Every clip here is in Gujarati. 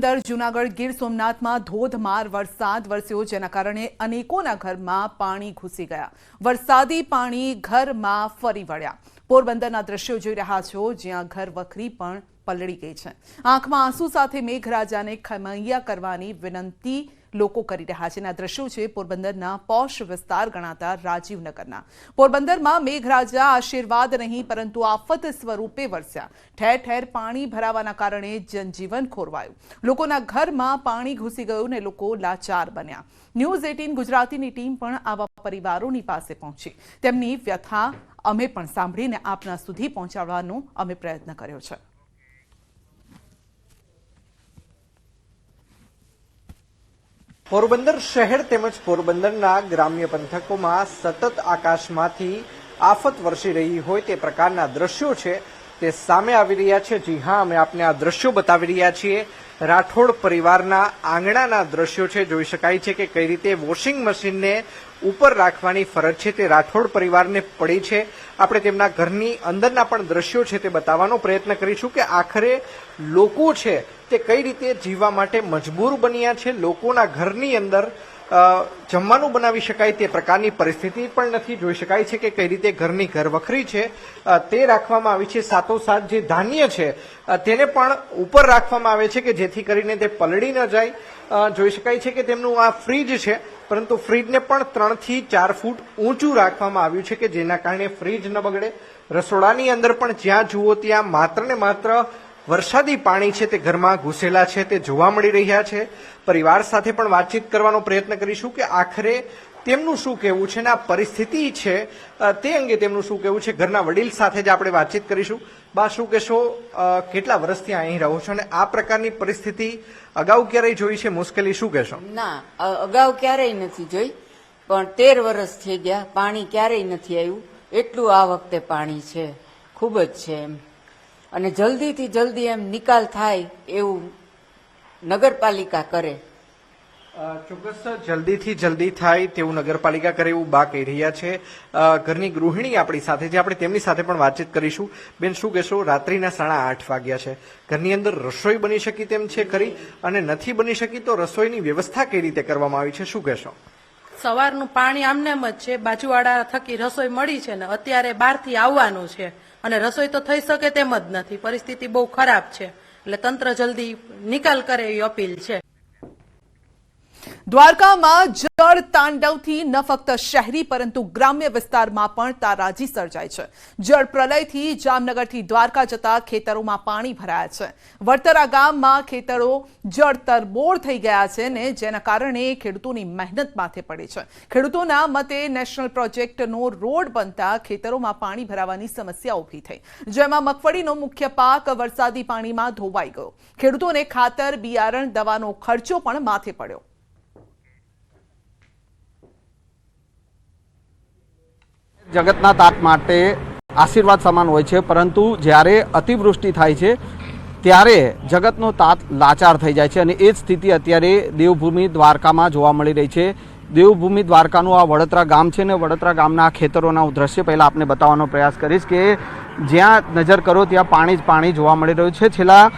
પોરબંદર, જૂનાગઢ, ગીર સોમનાથમાં ધોધમાર વરસાદ વરસ્યો, જેના કારણે અનેકોના ઘરમાં પાણી ઘૂસી ગયા. વરસાદી પાણી ઘરમાં ફરી વળ્યા. પોરબંદરના દ્રશ્યો જોઈ રહ્યા છો, જ્યાં ઘર વખરી પણ પલળી ગઈ છે. આંખમાં આંસુ સાથે મેઘરાજાને ખમૈયા કરવાની વિનંતી લોકો કરી રહ્યા છે. આ દ્રશ્યો છે પોરબંદરના પોશ વિસ્તાર ગણાતા રાજીવનગરના. પોરબંદરમાં મેઘરાજા આશીર્વાદ નહીં પરંતુ આફત સ્વરૂપે વરસ્યા. ઠેર ઠેર પાણી ભરાવાના કારણે જનજીવન ખોરવાયું. લોકોના ઘરમાં પાણી ઘૂસી ગયું ને લોકો લાચાર બન્યા. ન્યૂઝ 18 ગુજરાતીની ટીમ પણ આવા પરિવારોની પાસે પહોંચી. તેમની વ્યથા અમે પણ સાંભળીને આપના સુધી પહોંચાડવાનો અમે પ્રયત્ન કર્યો છે. પોરબંદર શહેર તેમજ પોરબંદરના ગ્રામ્ય પંથકોમાં સતત આકાશમાંથી આફત વરસી રહી હોય તે પ્રકારના દ્રશ્યો છે તે સામે આવી રહ્યા છે. જી હા, અમે આપને આ દ્રશ્યો બતાવી રહ્યા છીએ. રાઠોડ પરિવારના આંગણાના દ્રશ્યો છે. જોઈ શકાય છે કે કઈ રીતે વોશિંગ મશીનને ઉપર રાખવાની ફરજ છે તે રાઠોડ પરિવારને પડી છે. આપણે તેમના ઘરની અંદરના પણ દ્રશ્યો છે તે બતાવવાનો પ્રયત્ન કરીશું કે આખરે લોકો છે તે કઈ રીતે જીવવા માટે મજબૂર બન્યા છે. લોકોના ઘરની અંદર જમવાનું બનાવી શકાય તે પ્રકારની પરિસ્થિતિ પણ નથી. જોઈ શકાય છે કે કઈ રીતે ઘરની ઘર વખરી છે તે રાખવામાં આવી છે. સાથોસાથ જે ધાન્ય છે તેને પણ ઉપર રાખવામાં આવે છે કે જેથી કરીને તે પલળી ન જાય. જોઈ શકાય છે કે તેમનું આ ફ્રીજ છે, પરંતુ ફ્રીજને પણ 3 થી 4 ફૂટ ઊંચું રાખવામાં આવ્યું છે કે જેના કારણે ફ્રીજ ન બગડે. રસોડાની અંદર પણ જ્યાં જુઓ ત્યાં માત્ર ને માત્ર વરસાદી પાણી છે તે ઘરમાં ઘૂસેલા છે તે જોવા મળી રહ્યા છે. પરિવાર સાથે પણ વાતચીત કરવાનો પ્રયત્ન કરીશું કે આખરે તેમનું શું કહેવું છે ને આ પરિસ્થિતિ છે તે અંગે તેમનું શું કહેવું છે. ઘરના વડીલ સાથે જ આપણે વાતચીત કરીશું. બા, શું કહેશો, કેટલા વર્ષથી અહીં રહો છો અને આ પ્રકારની પરિસ્થિતિ અગાઉ ક્યારેય જોઈ છે? મુશ્કેલી શું કહેશો? ના, અગાઉ ક્યારેય નથી જોઈ, પણ 13 વર્ષ થઈ ગયા, પાણી ક્યારેય નથી આવ્યું. એટલું આ વખતે પાણી છે, ખૂબ જ છે એમ. અને જલ્દીથી જલ્દી એમ નિકાલ થાય એવું નગરપાલિકા કરે. ચોક્કસ જલ્દીથી જલ્દી થાય તેવું નગરપાલિકા કરે એવું બા કહી રહ્યા છે. ઘરની ગૃહિણી આપણી સાથે છે, આપણે તેમની સાથે પણ વાતચીત કરીશું. બેન, શું કહેશો, રાત્રિના 8:30 વાગ્યા છે, ઘરની અંદર રસોઈ બની શકી તેમ છે ખરી? અને નથી બની શકી તો રસોઈની વ્યવસ્થા કઈ રીતે કરવામાં આવી છે, શું કહેશો? સવારનું પાણી આમનેમ જ છે, બાજુવાળા થકી રસોઈ મળી છે ને અત્યારે બહારથી આવવાનું છે અને રસોઈ તો થઈ શકે તેમ જ નથી. પરિસ્થિતિ બહુ ખરાબ છે, એટલે તંત્ર જલ્દી નિકાલ કરે એવી અપીલ છે. દ્વારકામાં જળ તાંડવથી ન ફક્ત શહેરી પરંતુ ગ્રામ્ય વિસ્તારમાં પણ તારાજી સર્જાય છે. જળ પ્રલયથી જામનગરથી દ્વારકા જતા ખેતરોમાં પાણી ભરાયા છે. વડતરા ગામમાં ખેતરો જળ તરબોળ થઈ ગયા છે ને જેના કારણે ખેડૂતોની મહેનત માથે પડી છે. ખેડૂતોના મતે નેશનલ પ્રોજેક્ટનો રોડ બનતા ખેતરોમાં પાણી ભરાવાની સમસ્યા ઊભી થઈ, જેમાં મગફળીનો મુખ્ય પાક વરસાદી પાણીમાં ધોવાઈ ગયો. ખેડૂતોને ખાતર, બિયારણ, દવાનો ખર્ચો પણ માથે પડ્યો. જગતના તાત માટે આશીર્વાદ સમાન હોય છે, પરંતુ જ્યારે અતિવૃષ્ટિ થાય છે ત્યારે જગતનો તાત લાચાર થઈ જાય છે. અને એ જ સ્થિતિ અત્યારે દેવભૂમિ દ્વારકામાં જોવા મળી રહી છે. દેવભૂમિ દ્વારકાનું આ વડોદરા ગામ છે ને વડોદરા ગામના ખેતરોના હું દ્રશ્ય પહેલાં આપને બતાવવાનો પ્રયાસ કરીશ કે જ્યાં નજર કરો ત્યાં પાણી જ પાણી જોવા મળી રહ્યું છે. છેલ્લા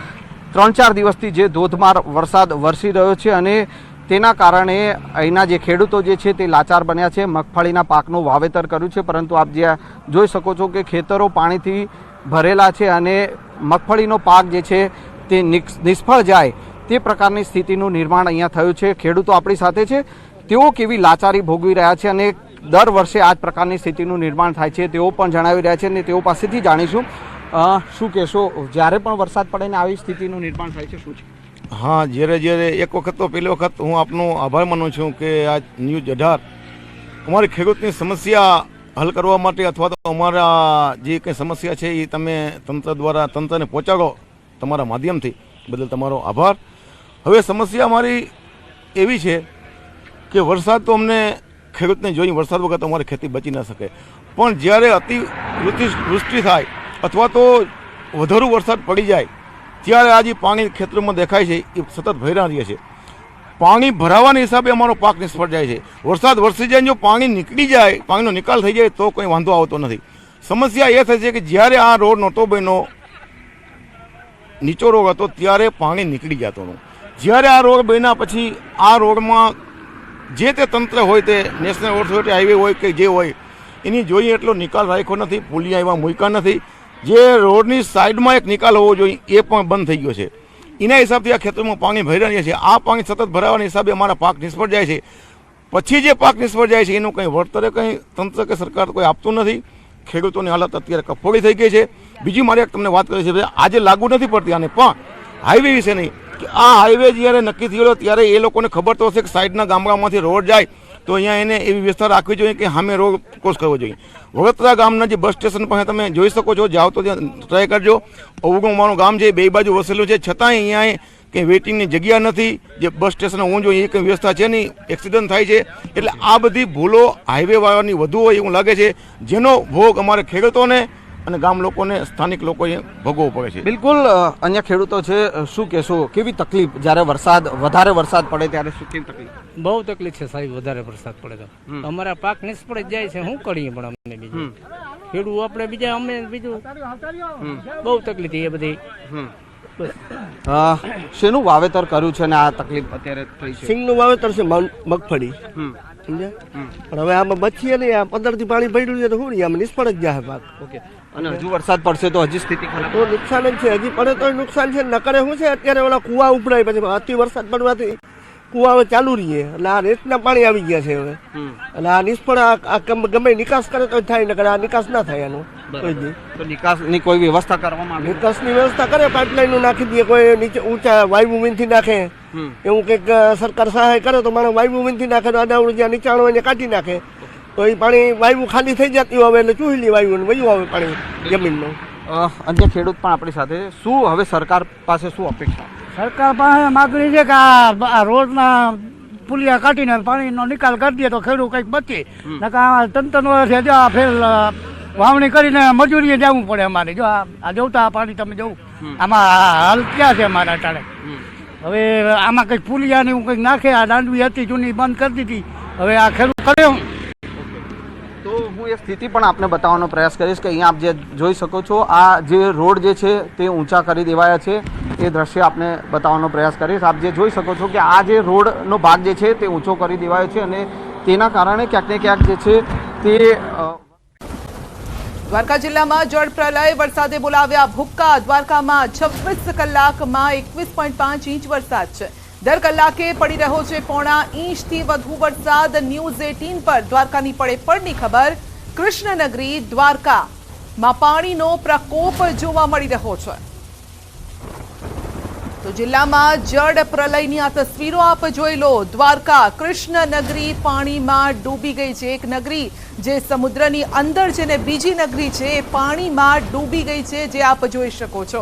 3-4 દિવસથી જે ધોધમાર વરસાદ વરસી રહ્યો છે અને તેના કારણે અહીંના જે ખેડૂતો જે છે તે લાચાર બન્યા છે. મગફળીના પાકનું વાવેતર કર્યું છે, પરંતુ આપ જ્યાં જોઈ શકો છો કે ખેતરો પાણીથી ભરેલા છે અને મગફળીનો પાક જે છે તે નિષ્ફળ જાય તે પ્રકારની સ્થિતિનું નિર્માણ અહીંયા થયું છે. ખેડૂતો આપણી સાથે છે, તેઓ કેવી લાચારી ભોગવી રહ્યા છે અને દર વર્ષે આ જ પ્રકારની સ્થિતિનું નિર્માણ થાય છે તેઓ પણ જણાવી રહ્યા છે અને તેઓ પાસેથી જાણીશું. શું કહેશો, જ્યારે પણ વરસાદ પડે ને આવી સ્થિતિનું નિર્માણ થાય છે, શું છે? હા, જ્યારે એક વખત તો પહેલી વખત હું આપનો આભાર માનું છું કે આ ન્યૂઝ 18 અમારી ખેડૂતની સમસ્યા હલ કરવા માટે અથવા તો અમારા જે કંઈ સમસ્યા છે એ તમે તંત્ર દ્વારા તંત્રને પહોંચાડો તમારા માધ્યમથી, બદલ તમારો આભાર. હવે સમસ્યા અમારી એવી છે કે વરસાદ તો અમને ખેડૂતને જોઈ, વરસાદ વગર તો અમારી ખેતી બચી ન શકે. પણ જ્યારે અતિવૃષ્ટિ થાય અથવા તો વધારે વરસાદ પડી જાય ત્યારે આજે પાણી ખેતરોમાં દેખાય છે એ સતત ભરાઈ રહે છે. પાણી ભરાવાના હિસાબે અમારો પાક નિષ્ફળ જાય છે. વરસાદ વરસી જાય, જો પાણી નીકળી જાય, પાણીનો નિકાલ થઈ જાય તો કોઈ વાંધો આવતો નથી. સમસ્યા એ થાય છે કે જ્યારે આ રોડ નહોતો બન્યો, નીચો રોડ હતો, ત્યારે પાણી નીકળી જતો હતું. જ્યારે આ રોડ બન્યા પછી આ રોડમાં જે તે તંત્ર હોય તે નેશનલ ઓથોરિટી હાઈવે હોય કે જે હોય એની જોઈએ એટલો નિકાલ રાખ્યો નથી, પુલિયા એવા મૂક્યા નથી. જે રોડની સાઈડમાં એક નિકાલ હોવો જોઈએ એ પણ બંધ થઈ ગયો છે. એના હિસાબથી આ ખેતરોમાં પાણી ભરાઈ રહ્યા છે. આ પાણી સતત ભરાવાના હિસાબે અમારા પાક નિષ્ફળ જાય છે. પછી જે પાક નિષ્ફળ જાય છે એનું કંઈ વળતરે કંઈ તંત્ર કે સરકાર કોઈ આપતું નથી. ખેડૂતોની હાલત અત્યારે કફોડી થઈ ગઈ છે. બીજી મારે એક તમને વાત કરી છે, આજે લાગુ નથી પડતી આને, પણ હાઈવે વિશે નહીં કે આ હાઈવે જ્યારે નક્કી થયેલો ત્યારે એ લોકોને ખબર તો હશે કે સાઈડના ગામડામાંથી રોડ જાય તો અહીંયા એને એવી વ્યવસ્થા રાખવી જોઈએ કે સામે રોડ ક્રોસ કરવો જોઈએ. વડોદરા ગામના જે બસ સ્ટેશન પાસે તમે જોઈ શકો છો, જાઓ તો ત્યાં ટ્રાય કરજો. અવગણવાનું ગામ છે, બે બાજુ વસેલું છે, છતાંય અહીંયા કંઈ વેઇટિંગની જગ્યા નથી. જે બસ સ્ટેશન હોવું જોઈએ એ કંઈ વ્યવસ્થા છે નહીં, એક્સિડન્ટ થાય છે. એટલે આ બધી ભૂલો હાઈવે વાળાની વધુ હોય એવું લાગે છે, જેનો ભોગ અમારે ખેડૂતોને અને ગામ લોકોને, સ્થાનિક લોકોએ ભોગવવું પડે છે. બિલકુલ અહીંયા ખેડૂતો છે, શું કહેશો, કેવી તકલીફ જ્યારે વધારે વરસાદ પડે ત્યારે શું કેવી તકલીફ? બહુ તકલીફ છે સાહેબ, વધારે વરસાદ પડે તો અમારા પાક નિષ્ફળ જ જાય છે. શું કરીએ પણ અમને બીજું ખેડૂત આપણે બીજા અમે બીજું બહુ તકલીફ એ બધી. શેનું વાવેતર કર્યું છે અને આ તકલીફ અત્યારે થઈ છે? સિંગનું વાવેતર છે, મગફળી, સમજ્યા? પણ હવે આમાં બચીએ નહીં, આ 15 થી પાણી પડ્યું છે તો શું નહીં, આમાં નિષ્ફળ જ જાય પાક. ઓકે, અને હજુ વરસાદ પડશે તો હજી સ્થિતિ ખરાબ તો નુકસાન જ છે, હજી પડે તો નુકસાન છે. નકરે શું છે, અત્યારે ઓલા કુવા ઉપડાય પછી અતિ વરસાદ પડવાથી કુવા હવે ચાલુ રહીએ એટલે આ રેતના પાણી આવી ગયા છે હવે. એટલે આ નિષ્ફળ આ ગમે નિકાસ કરે તો થાય, નકર આ નિકાસ ના થાય એનો. તો નિકાસની કોઈ વ્યવસ્થા કરવામાં આવી? નિકાસની વ્યવસ્થા કરે, પાઇપલાઈન નાખી દે, કોઈ નીચે ઊંચા વાયુભૂમિથી નાખે, એવું કંઈક સરકાર સહાય કરે તો માણસ વાયુભૂમિથી નાખે તો આડાવડું જ્યાં નીચાણ હોય એને કાઢી નાખે તો એ પાણી વાયુ ખાલી થઈ જતી હોય એટલે ચૂહલી વાયુ વયું આવે પાણી જમીનનું. અન્ય ખેડૂત પણ આપણી સાથે, શું હવે સરકાર પાસે શું અપેક્ષા? સરકાર પાસે માગણી છે કે આ રોડના પુલિયા કાઢીને પાણીનો નિકાલ કરી દે તો ખેડૂત કંઈક બચે. નકા તંત્રનો ફેર વાવણી કરીને મજૂરીએ જવું પડે અમારે. જો આ જોતા પાણી તમે જોવું આમાં હાલ ક્યાં છે અમારા અટાણે. હવે આમાં કંઈક પુલિયાને એવું કંઈક નાખે, આ દાંડવી હતી જૂની બંધ કરી દીધી, હવે આ ખેડૂત કરે હું. તો હું એ સ્થિતિ પણ આપને બતાવવાનો પ્રયાસ કરીશ કે અહીંયા આપ જે જોઈ શકો છો, આ જે રોડ જે છે તે ઊંચા કરી દેવાયા છે, એ દ્રશ્ય આપને બતાવવાનો પ્રયાસ કરીશ. આપ જે જોઈ શકો છો કે આ જે રોડનો ભાગ જે છે તે ઊંચો કરી દેવાયો છે અને તેના કારણે ક્યાંક ને ક્યાંક જે છે તે દ્વારકા જિલ્લામાં જળ પ્રલય, વરસાદે બોલાવ્યા ભૂક્કા. દ્વારકામાં 26 કલાકમાં 21.5 ઇંચ વરસાદ છે. દર કલાકે પડી રહ્યો છે 1.5 ઇંચથી વધુ વરસાદ. ન્યૂઝ 18 પર દ્વારકાની પડે પડની ખબર. કૃષ્ણનગરી દ્વારકામાં પાણીનો પ્રકોપ જોવા મળી રહ્યો છે. તો જિલ્લામાં જળ પ્રલયની આ તસવીરો આપ જોઈ લો. દ્વારકા કૃષ્ણનગરી પાણીમાં ડૂબી ગઈ છે. એક નગરી જે સમુદ્રની અંદર છે ને બીજી નગરી છે એ પાણીમાં ડૂબી ગઈ છે, જે આપ જોઈ શકો છો.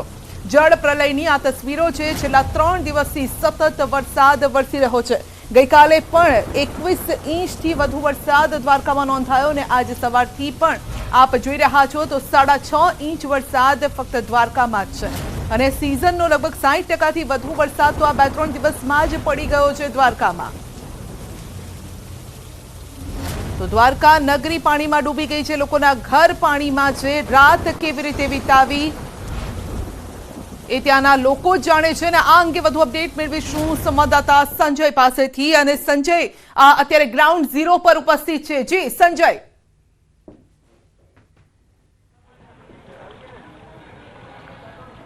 જળ પ્રલયની આ તસવીરો છે. છેલ્લા 3 દિવસથી સતત વરસાદ વરસી રહ્યો છે. ગઈકાલે પણ 21 ઇંચથી વધુ વરસાદ દ્વારકામાં નોંધાયો અને આજે સવારથી પણ આપ જોઈ રહ્યા છો તો 6.5 ઇંચ વરસાદ ફક્ત દ્વારકામાં જ છે. અને સિઝનનો લગભગ 60%થી વધુ વરસાદ તો આ 2-3 દિવસમાં જ પડી ગયો છે દ્વારકામાં. તો દ્વારકા નગરી પાણીમાં ડૂબી ગઈ છે. લોકોના ઘર પાણીમાં છે. રાત કેવી રીતે વિતાવી એ ત્યાંના લોકો જાણે છે ને આ અંગે વધુ અપડેટ મેળવીશું સંવાદદાતા સંજય પાસેથી. અને સંજય અત્યારે ગ્રાઉન્ડ ઝીરો પર ઉપસ્થિત છે. જી સંજય.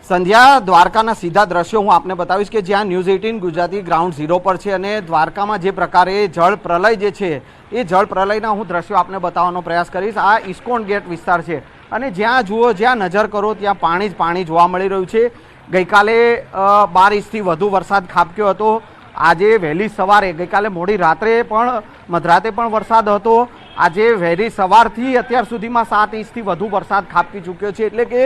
સંધ્યા, દ્વારકાના સીધા દ્રશ્યો હું આપને બતાવીશ કે જ્યાં ન્યૂઝ 18 ગુજરાતી ગ્રાઉન્ડ ઝીરો પર છે અને દ્વારકામાં જે પ્રકારે જળ પ્રલય જે છે એ જળ પ્રલયના હું દ્રશ્યો આપને બતાવવાનો પ્રયાસ કરીશ. આ ઇસ્કોન ગેટ વિસ્તાર છે અને જ્યાં જુઓ, જ્યાં નજર કરો ત્યાં પાણી જ પાણી જોવા મળી રહ્યું છે. ગઈકાલે 12 ઇંચથી વધુ વરસાદ ખાબક્યો હતો. આજે વહેલી સવારે, ગઈકાલે મોડી રાત્રે પણ મધરાતે પણ વરસાદ હતો. આજે વહેલી સવારથી અત્યાર સુધીમાં 7 ઇંચથી વધુ વરસાદ ખાબકી ચૂક્યો છે. એટલે કે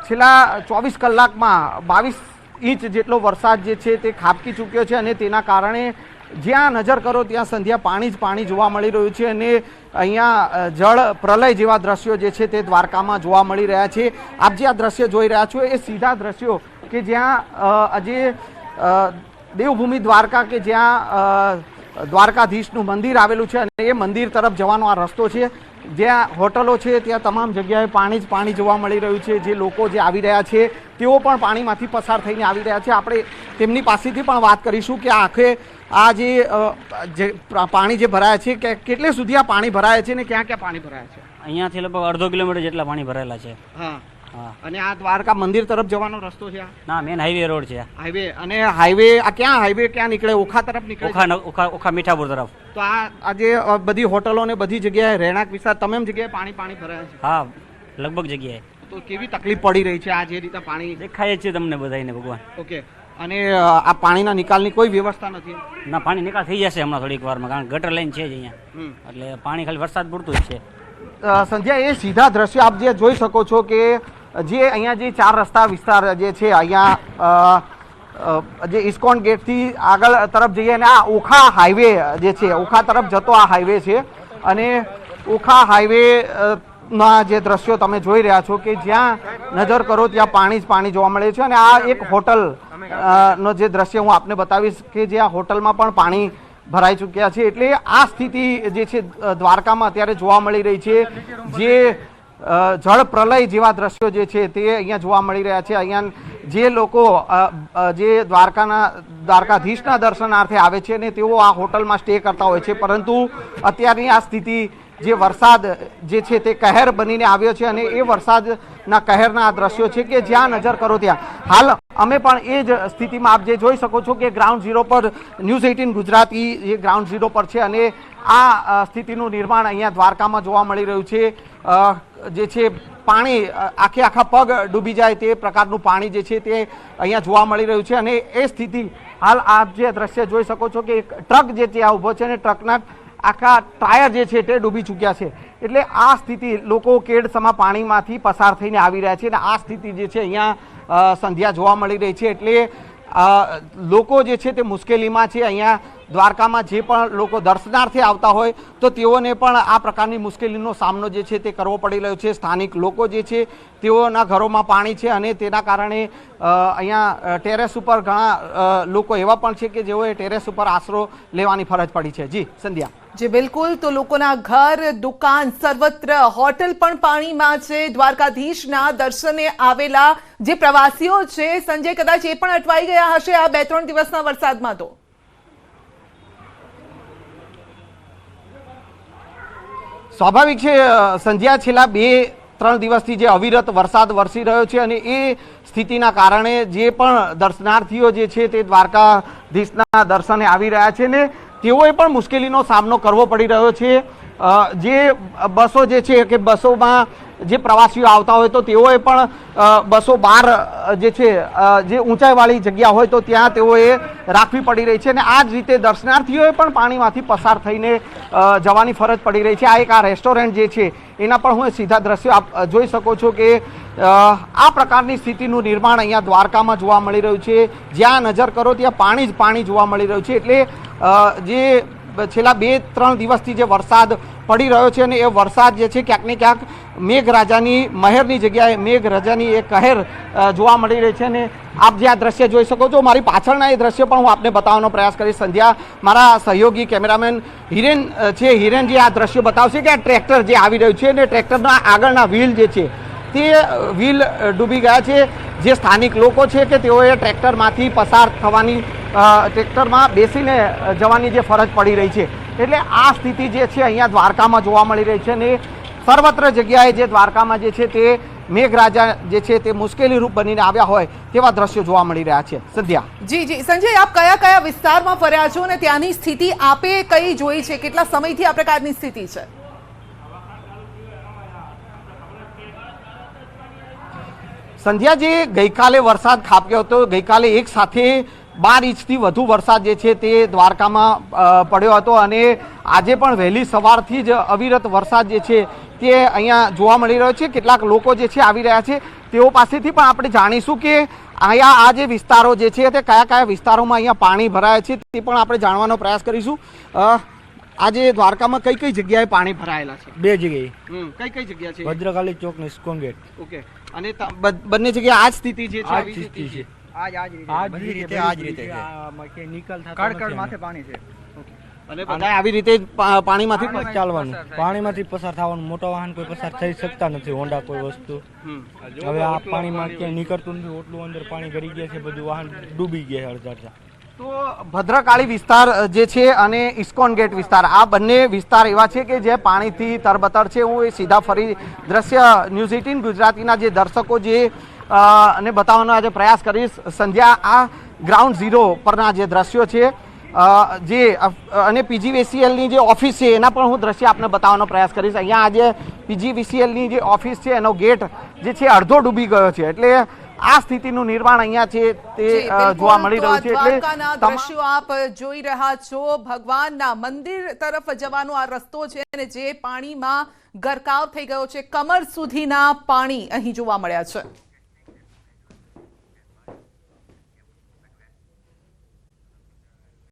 છેલ્લા 24 કલાકમાં 22 ઇંચ જેટલો વરસાદ જે છે તે ખાબકી ચૂક્યો છે અને તેના કારણે જ્યાં નજર કરો ત્યાં સંધ્યા પાણી જ પાણી જોવા મળી રહ્યું છે. અને અહીંયા જળ પ્રલય જેવા દ્રશ્યો જે છે તે દ્વારકામાં જોવા મળી રહ્યા છે. આપ જે આ દ્રશ્ય જોઈ રહ્યા છો એ સીધા દ્રશ્યો કે જ્યાં આજે દેવભૂમિ દ્વારકા કે જ્યાં દ્વારકાધીશનું મંદિર આવેલું છે અને એ મંદિર તરફ જવાનો આ રસ્તો છે. જ્યાં હોટલો છે ત્યાં તમામ જગ્યાએ પાણી જ પાણી જોવા મળી રહ્યું છે. જે લોકો જે આવી રહ્યા છે તેઓ પણ પાણીમાંથી પસાર થઈને આવી રહ્યા છે. આપણે તેમની પાસેથી પણ વાત કરીશું કે આખરે આ જે પાણી જે ભરાયા છે કે કેટલે સુધી આ પાણી ભરાયા છે ને ક્યાં ક્યાં પાણી ભરાયા છે? અહીંયાથી લગભગ અડધો કિલોમીટર જેટલા પાણી ભરાયેલા છે. હા હા. અને આ દ્વારકા મંદિર તરફ જવાનો રસ્તો છે? ના, મેન હાઈવે રોડ છે. હાઈવે. અને હાઈવે આ ક્યાં હાઈવે ક્યાં નીકળે? ઓખા તરફ નીકળે? ઓખા મીઠાપુર તરફ. તો આ જે બધી હોટલો ને બધી જગ્યાએ રહેણાંક વિસ્તાર તમામ જગ્યાએ પાણી ભરાયા છે? હા, લગભગ જગ્યાએ. તો કેવી તકલીફ પડી રહી છે આ જે રીતે પાણી દેખાય જ છે તમને બધાને ભગવાન. ઓકે. અને આ પાણીના નિકાલની કોઈ વ્યવસ્થા નથી? ના, પાણી નિકાલ થઈ જશે હમણાં થોડીક વારમાં, કારણ કે ગટર લાઈન છે જ અહીંયા, એટલે પાણી ખાલી વરસાદ પૂરતું જ છે. સંધ્યા, એ સીધા દ્રશ્ય આપ જે જોઈ શકો છો કે જે અહીંયા જે 4 રસ્તા વિસ્તાર જે છે અહીંયા જે ઇસ્કોન ગેટથી આગળ તરફ જઈએ અને આ ઓખા હાઈવે જે છે ઓખા તરફ જતો આ હાઈવે છે. અને ઓખા હાઈવે ના જે દ્રશ્યો તમે જોઈ રહ્યા છો કે જ્યાં નજર કરો ત્યાં પાણી જ પાણી જોવા મળે છે. અને આ એક હોટલ નો જે દ્રશ્ય હું આપને બતાવીશ કે જે આ હોટલમાં પણ પાણી ભરાઈ ચૂક્યા છે. એટલે આ સ્થિતિ જે છે દ્વારકામાં અત્યારે જોવા મળી રહી છે. જે જળ પ્રલય જેવા દ્રશ્યો જે છે તે અહીંયા જોવા મળી રહ્યા છે. અહીંયા જે લોકો જે દ્વારકાધીશના દર્શનાર્થે આવે છે ને તેઓ આ હોટલમાં સ્ટે કરતા હોય છે, પરંતુ અત્યારની આ સ્થિતિ જે વરસાદ જે છે તે કહેર બનીને આવ્યો છે અને એ વરસાદના કહેરના આ દ્રશ્યો છે કે જ્યાં નજર કરો ત્યાં હાલ અમે પણ એ જ સ્થિતિમાં આપ જે જોઈ શકો છો કે ગ્રાઉન્ડ ઝીરો પર ન્યૂઝ 18 ગુજરાતી એ ગ્રાઉન્ડ ઝીરો પર છે. અને આ સ્થિતિનું નિર્માણ અહીંયા દ્વારકામાં જોવા મળી રહ્યું છે. જે છે પાણી આખા પગ ડૂબી જાય તે પ્રકારનું પાણી જે છે તે અહીંયા જોવા મળી રહ્યું છે. અને એ સ્થિતિ હાલ આપ જે દ્રશ્ય જોઈ શકો છો કે એક ટ્રક જે ત્યાં ઊભો છે અને ટ્રકના આખા ટાયર જે છે તે ડૂબી ચૂક્યા છે. એટલે આ સ્થિતિ લોકો કેડસમા પાણીમાંથી પસાર થઈને આવી રહ્યા છે અને આ સ્થિતિ જે છે અહીંયા સંધ્યા જોવા મળી રહી છે. એટલે લોકો જે છે તે મુશ્કેલીમાં છે. અહીંયા દ્વારકામાં જે પણ લોકો દર્શનાર્થે આવતા હોય તો તેઓને પણ આ પ્રકારની મુશ્કેલીનો સામનો જે છે તે કરવો પડી રહ્યો છે. સ્થાનિક લોકો જે છે તેઓના ઘરોમાં પાણી છે અને તેના કારણે અહીંયા ટેરેસ ઉપર ઘણા લોકો એવા પણ છે કે જેઓએ ટેરેસ ઉપર આશરો લેવાની ફરજ પડી છે. જી સંધ્યા. જી બિલકુલ. તો લોકોના ઘર, દુકાન, સર્વત્ર હોટલ પણ પાણીમાં છે. દ્વારકાધીશના દર્શને આવેલા જે પ્રવાસીઓ છે સંજય, કદાચ એ પણ અટવાઈ ગયા હશે આ 2-3 દિવસના વરસાદમાં. તો સ્વાભાવિક છે સંધ્યા, છેલ્લા 2-3 દિવસથી જે અવિરત વરસાદ વરસી રહ્યો છે અને એ સ્થિતિના કારણે જે પણ દર્શનાર્થીઓ જે છે તે દ્વારકાધીશના દર્શને આવી રહ્યા છે ને તેઓએ પણ મુશ્કેલીનો સામનો કરવો પડી રહ્યો છે. જે બસો જે છે કે બસોમાં જે પ્રવાસીઓ આવતા હોય તો તેઓએ પણ બસો બહાર જે છે જે ઊંચાઈવાળી જગ્યા હોય તો ત્યાં તેઓએ રાખવી પડી રહી છે. અને આ જ રીતે દર્શનાર્થીઓએ પણ પાણીમાંથી પસાર થઈને જવાની ફરજ પડી રહી છે. આ એક આ રેસ્ટોરન્ટ જે છે એના પણ હું સીધા દ્રશ્યો આપ જોઈ શકો છો કે આ પ્રકારની સ્થિતિનું નિર્માણ અહીંયા દ્વારકામાં જોવા મળી રહ્યું છે. જ્યાં નજર કરો ત્યાં પાણી જ પાણી જોવા મળી રહ્યું છે. એટલે જે છેલ્લા 2-3 દિવસથી જે વરસાદ પડી રહ્યો છે અને એ વરસાદ જે છે ક્યાંક ને ક્યાંક મેઘરાજાની મહેરની જગ્યાએ મેઘરાજાની એક કહેર જોવા મળી રહી છે. અને આપ જે આ દ્રશ્ય જોઈ શકો છો, મારી પાછળના એ દ્રશ્ય પણ હું આપને બતાવવાનો પ્રયાસ કરીશ. સંધ્યા, મારા સહયોગી કેમેરામેન હિરેન છે, હિરેન જે આ દ્રશ્યો બતાવશે કે આ ટ્રેક્ટર જે આવી રહ્યું છે અને ટ્રેક્ટરના આગળના વ્હીલ જે છે તે વ્હીલ ડૂબી ગયા છે. જે સ્થાનિક લોકો છે કે તેઓએ ટ્રેક્ટરમાંથી પસાર થવાની ટ્રેક્ટરમાં બેસીને જવાની જે ફરજ પડી રહી છે. એટલે આ સ્થિતિ જે છે અહીંયા દ્વારકામાં જોવા મળી રહી છે અને સર્વત્ર જગ્યાએ જે દ્વારકામાં જે છે તે મેઘરાજા જે છે તે મુશ્કેલી રૂપ બનીને આવ્યા હોય તેવા દ્રશ્યો જોવા મળી રહ્યા છે. સંધ્યા. જી સંજય, આપ કયા વિસ્તારમાં ફર્યા છો અને ત્યાંની સ્થિતિ આપે કઈ જોઈ છે? કેટલા સમયથી આ પ્રકારની સ્થિતિ છે? સંધ્યા, જે ગઈકાલે વરસાદ ખાબક્યો હતો, ગઈકાલે એક સાથે 12 ઇંચથી વધુ વરસાદ જે છે તે દ્વારકામાં પડ્યો હતો અને આજે પણ વહેલી સવારથી જ અવિરત વરસાદ જે છે તે અહીંયા જોવા મળી રહ્યો છે. કેટલાક લોકો જે છે આવી રહ્યા છે તેઓ પાસેથી પણ આપણે જાણીશું કે અહીંયા આ જે વિસ્તારો જે છે તે કયા વિસ્તારોમાં અહીંયા પાણી ભરાય છે તે પણ આપણે જાણવાનો પ્રયાસ કરીશું. આજે દ્વારકામાં કઈ જગ્યાએ પાણી ભરાયેલા છે? 2 જગ્યાએ. કઈ જગ્યા છે? ભદ્રકાલી ચોક ને ઇસ્કોન ગેટ. ઓકે. અને બંને જગ્યાએ આ જ સ્થિતિ જે છે આ જ સ્થિતિ છે. નિકાલ થતો નથી. પાણી છે. અને બધા આવી રીતે જ પાણીમાંથી પાણીમાં જ ચાલવાનું, પાણીમાંથી પસાર થવાનું. મોટા વાહન કોઈ પસાર થઈ શકતા નથી, હોન્ડા કોઈ વસ્તુ. હવે આ પાણીમાં ક્યાંય નીકળતું નથી, ઓટલું અંદર પાણી ગળી ગયા છે, બધું વાહન ડૂબી ગયા છે અડધા. તો ભદ્રકાળી વિસ્તાર જે છે અને ઇસ્કોન ગેટ વિસ્તાર, આ બંને વિસ્તાર એવા છે કે જે પાણીથી તરબતર છે. હું એ સીધા ફરી દ્રશ્ય ન્યૂઝ 18 ગુજરાતીના જે દર્શકો જે અને બતાવવાનો આજે પ્રયાસ કરીશ. સંધ્યા, આ ગ્રાઉન્ડ ઝીરો પરના જે દ્રશ્યો છે જે અને પીજીવીસીએલની જે ઓફિસ છે એના પણ હું દ્રશ્ય આપને બતાવવાનો પ્રયાસ કરીશ. અહીંયા આજે પીજીવીસીએલની જે ઓફિસ છે એનો ગેટ જે છે અડધો ડૂબી ગયો છે. એટલે આ સ્થિતિનું નિર્માણ અહીંયા છે તે જોવા મળી રહ્યું છે. એટલે દ્રશ્યો આપ જોઈ રહ્યા છો. ભગવાનના મંદિર તરફ જવાનો આ રસ્તો છે અને જે પાણીમાં ગરકાવ થઈ ગયો છે, કમર સુધીના પાણી અહીં જોવા મળ્યા છે.